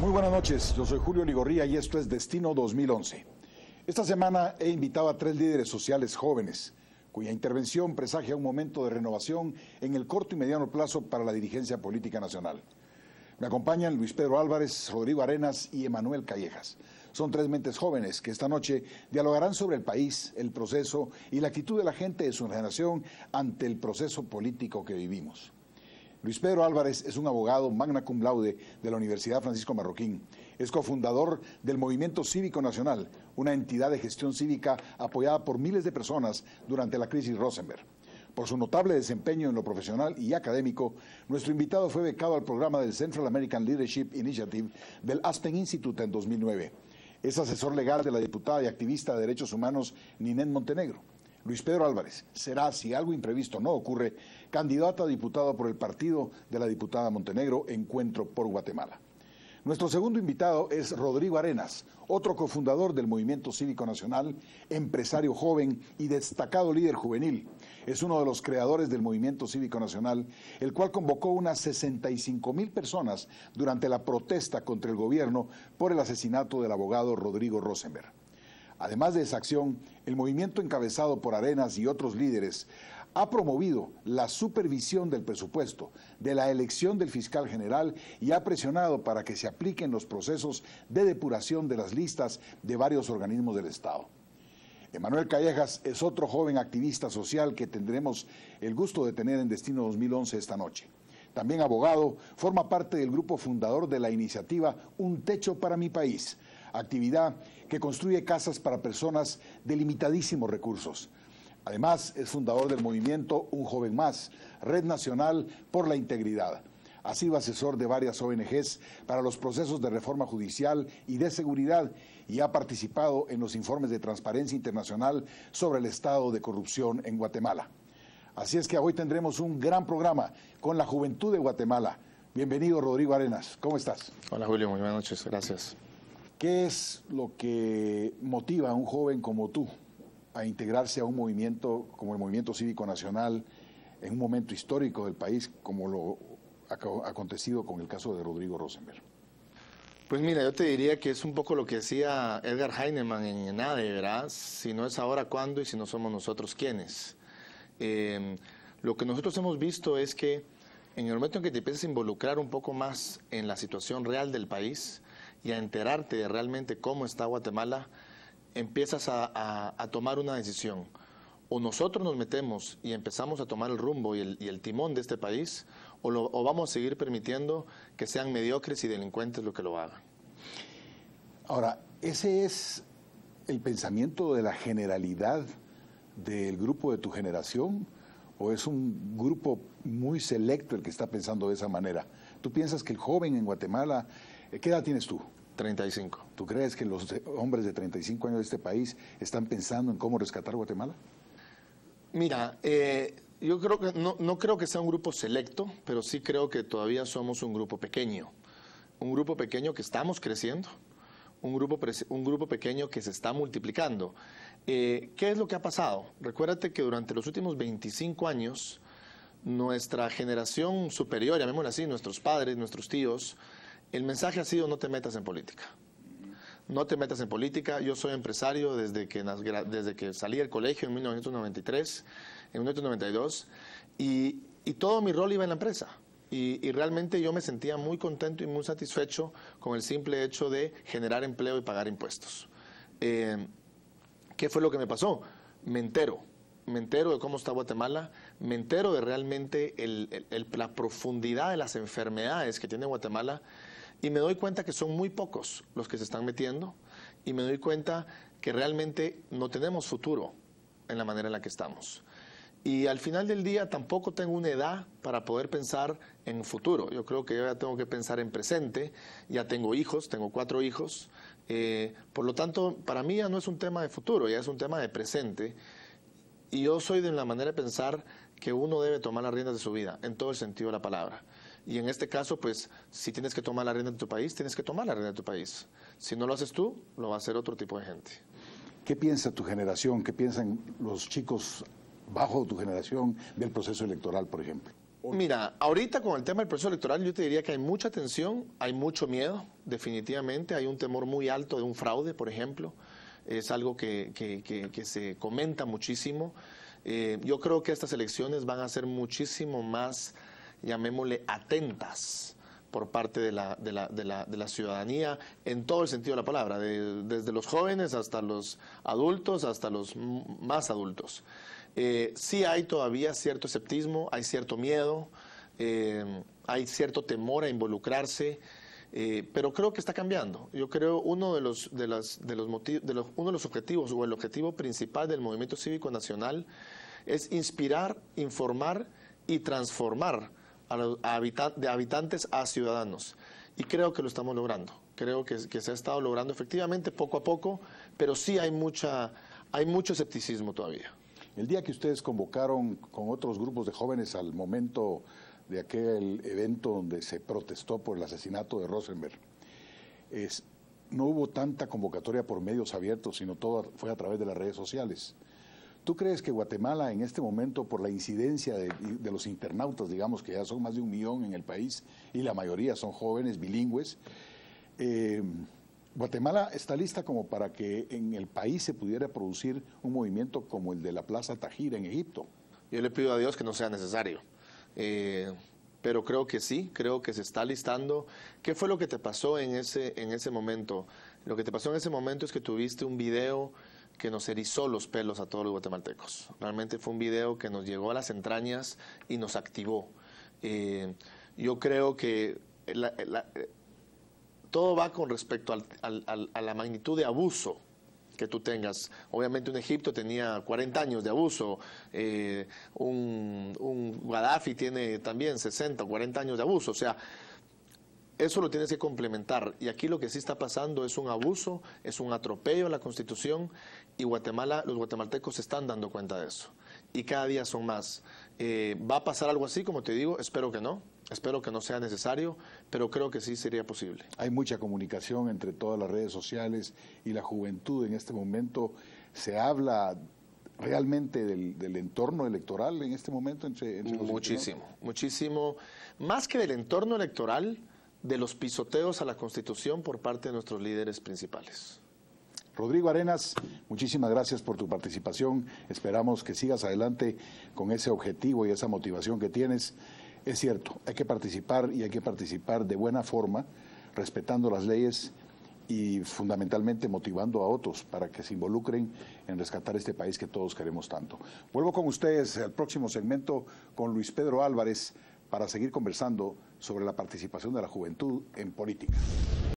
Muy buenas noches, yo soy Julio Ligorría y esto es Destino 2011. Esta semana he invitado a 3 líderes sociales jóvenes, cuya intervención presagia un momento de renovación en el corto y mediano plazo para la dirigencia política nacional. Me acompañan Luis Pedro Álvarez, Rodrigo Arenas y Emanuel Callejas. Son 3 mentes jóvenes que esta noche dialogarán sobre el país, el proceso y la actitud de la gente de su generación ante el proceso político que vivimos. Luis Pedro Álvarez es un abogado magna cum laude de la Universidad Francisco Marroquín. Es cofundador del Movimiento Cívico Nacional, una entidad de gestión cívica apoyada por miles de personas durante la crisis Rosenberg. Por su notable desempeño en lo profesional y académico, nuestro invitado fue becado al programa del Central American Leadership Initiative del Aspen Institute en 2009. Es asesor legal de la diputada y activista de derechos humanos Ninette Montenegro. Luis Pedro Álvarez será, si algo imprevisto no ocurre, candidato a diputado por el partido de la diputada Montenegro, Encuentro por Guatemala. Nuestro segundo invitado es Rodrigo Arenas, otro cofundador del Movimiento Cívico Nacional, empresario joven y destacado líder juvenil. Es uno de los creadores del Movimiento Cívico Nacional, el cual convocó unas 65,000 personas durante la protesta contra el gobierno por el asesinato del abogado Rodrigo Rosenberg. Además de esa acción, el movimiento encabezado por Arenas y otros líderes ha promovido la supervisión del presupuesto, de la elección del fiscal general y ha presionado para que se apliquen los procesos de depuración de las listas de varios organismos del Estado. Emanuel Callejas es otro joven activista social que tendremos el gusto de tener en Destino 2011 esta noche. También abogado, forma parte del grupo fundador de la iniciativa Un Techo para mi País, actividad que construye casas para personas de limitadísimos recursos. Además, es fundador del movimiento Un Joven Más, Red Nacional por la Integridad. Ha sido asesor de varias ONGs para los procesos de reforma judicial y de seguridad y ha participado en los informes de Transparencia Internacional sobre el estado de corrupción en Guatemala. Así es que hoy tendremos un gran programa con la juventud de Guatemala. Bienvenido, Rodrigo Arenas. ¿Cómo estás? Hola, Julio. Muy buenas noches. Gracias. ¿Qué es lo que motiva a un joven como tú a integrarse a un movimiento como el Movimiento Cívico Nacional en un momento histórico del país como lo ha acontecido con el caso de Rodrigo Rosenberg? Pues mira, yo te diría que es un poco lo que decía Edgar Heinemann en ENADE, ¿verdad? Si no es ahora, ¿cuándo? Y si no somos nosotros, ¿quiénes? Lo que nosotros hemos visto es que en el momento en que te empiezas a involucrar un poco más en la situación real del país y a enterarte de realmente cómo está Guatemala, empiezas a tomar una decisión. O nosotros nos metemos y empezamos a tomar el rumbo y el timón de este país, o vamos a seguir permitiendo que sean mediocres y delincuentes lo que lo hagan. Ahora, ¿ese es el pensamiento de la generalidad del grupo de tu generación? ¿O es un grupo muy selecto el que está pensando de esa manera? ¿Tú piensas que el joven en Guatemala, qué edad tienes tú? 35. ¿Tú crees que los hombres de 35 años de este país están pensando en cómo rescatar Guatemala? Mira, yo creo que no creo que sea un grupo selecto, pero sí creo que todavía somos un grupo pequeño que estamos creciendo, un grupo pequeño que se está multiplicando. ¿Qué es lo que ha pasado? Recuérdate que durante los últimos 25 años, nuestra generación superior, llamémosla así, nuestros padres, nuestros tíos, el mensaje ha sido: no te metas en política. No te metas en política. Yo soy empresario desde que salí del colegio en 1993, en 1992, y todo mi rol iba en la empresa. Y realmente yo me sentía muy contento y muy satisfecho con el simple hecho de generar empleo y pagar impuestos. ¿Qué fue lo que me pasó? Me entero de cómo está Guatemala, me entero de realmente la profundidad de las enfermedades que tiene Guatemala, y me doy cuenta que son muy pocos los que se están metiendo, y me doy cuenta que realmente no tenemos futuro en la manera en la que estamos. Y al final del día tampoco tengo una edad para poder pensar en futuro. Yo creo que yo ya tengo que pensar en presente. Ya tengo hijos, tengo 4 hijos. Por lo tanto, para mí ya no es un tema de futuro, ya es un tema de presente. Y yo soy de la manera de pensar que uno debe tomar las riendas de su vida, en todo el sentido de la palabra. Y en este caso, pues, si tienes que tomar la rienda de tu país, tienes que tomar la rienda de tu país. Si no lo haces tú, lo va a hacer otro tipo de gente. ¿Qué piensa tu generación? ¿Qué piensan los chicos bajo tu generación del proceso electoral, por ejemplo? Mira, ahorita con el tema del proceso electoral yo te diría que hay mucha tensión, hay mucho miedo, definitivamente, hay un temor muy alto de un fraude, por ejemplo, es algo que se comenta muchísimo. Yo creo que estas elecciones van a ser muchísimo más, llamémosle, atentas por parte de la ciudadanía en todo el sentido de la palabra, desde los jóvenes hasta los adultos, hasta los más adultos. Sí hay todavía cierto escepticismo, hay cierto miedo, hay cierto temor a involucrarse, pero creo que está cambiando. Yo creo uno de los objetivos o el objetivo principal del Movimiento Cívico Nacional es inspirar, informar y transformar de habitantes a ciudadanos. Y creo que lo estamos logrando. Creo que se ha estado logrando efectivamente poco a poco, pero sí hay mucho escepticismo todavía. El día que ustedes convocaron con otros grupos de jóvenes al momento de aquel evento donde se protestó por el asesinato de Rosenberg, no hubo tanta convocatoria por medios abiertos, sino todo fue a través de las redes sociales. ¿Tú crees que Guatemala en este momento, por la incidencia de los internautas, digamos que ya son más de 1 millón en el país y la mayoría son jóvenes bilingües, Guatemala está lista como para que en el país se pudiera producir un movimiento como el de la Plaza Tahrir en Egipto? Yo le pido a Dios que no sea necesario, pero creo que sí, creo que se está listando. ¿Qué fue lo que te pasó en ese momento? Lo que te pasó en ese momento es que tuviste un video que nos erizó los pelos a todos los guatemaltecos. Realmente fue un video que nos llegó a las entrañas y nos activó. Yo creo que todo va con respecto a la magnitud de abuso que tú tengas. Obviamente un Egipto tenía 40 años de abuso, un Gaddafi tiene también 60 o 40 años de abuso, o sea, eso lo tienes que complementar. Y aquí lo que sí está pasando es un abuso, es un atropello a la Constitución, y Guatemala, los guatemaltecos se están dando cuenta de eso. Y cada día son más. ¿Va a pasar algo así, como te digo? Espero que no sea necesario, pero creo que sí sería posible. Hay mucha comunicación entre todas las redes sociales y la juventud en este momento. ¿Se habla realmente del entorno electoral en este momento entre los muchísimo. Más que del entorno electoral, de los pisoteos a la Constitución por parte de nuestros líderes principales. Rodrigo Arenas, muchísimas gracias por tu participación. Esperamos que sigas adelante con ese objetivo y esa motivación que tienes. Es cierto, hay que participar y hay que participar de buena forma, respetando las leyes y fundamentalmente motivando a otros para que se involucren en rescatar este país que todos queremos tanto. Vuelvo con ustedes al próximo segmento con Luis Pedro Álvarez para seguir conversando sobre la participación de la juventud en política.